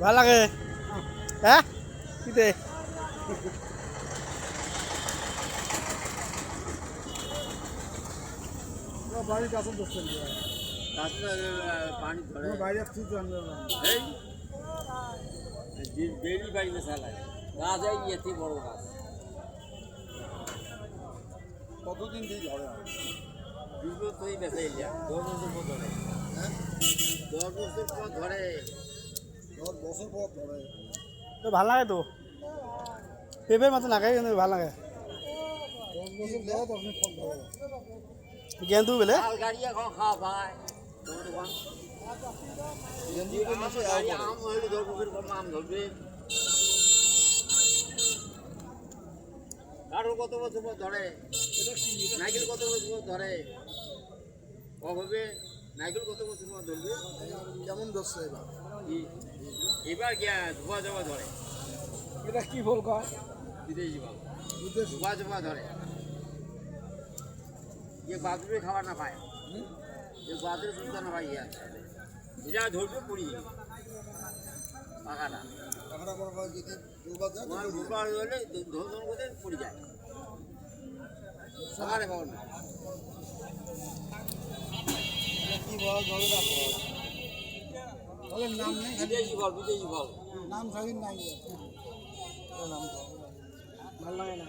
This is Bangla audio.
ভাল লাগে হ্যাঁ কিতে বাড়ির কাছে বসছেন पानी थोड़े বাইরে আসছি তো আমরা डेली बाड़ी में साला गाछ है ये थी बड़ो गाछ কতদিন দিয়ে ঝড়ে बीजो तो ही बेचे लिया 2 बছর পর ধরে হ্যাঁ 10 বছর পর ধরে 10 বছর পর ধরে তো ভাল লাগে তো পেঁপের মতো নাগে কিন্তু ভাল লাগে 10 বছর পর আপনি ফল ধরে গেন্দু বেলে লাল গাড়ি এখন খাওয়া ভাই তোর দোকান গেন্দু এই আম গাড়ি আম হইলো 10 বছর পর আম ধরবে কারো কত বছর পর ধরে নাইকেল কত বছর পর ধরে কবে নাইকেল কত বছর পর ধরবে কেমন ধরছে এবার এবার গিয়া ধোয়া জবা ধরে এটা কি ফল কয় বিদেশি ভালো বিদেশ ধোয়া জবা ধরে ये बाथरूम में खावा ना पाए ये बाथरूम सुनता ना भाई यार इधर धोके पूरी पाकाना টাকাটা বড় হয় যদি দুবার যায় वहाँ ऊपर वाले धो धो को दे पूरी जाए सगारे भवन কি বল ধরে না ফলের নাম নেই विदेशी फल নাম খালি নাই নাম ভাল লাগে না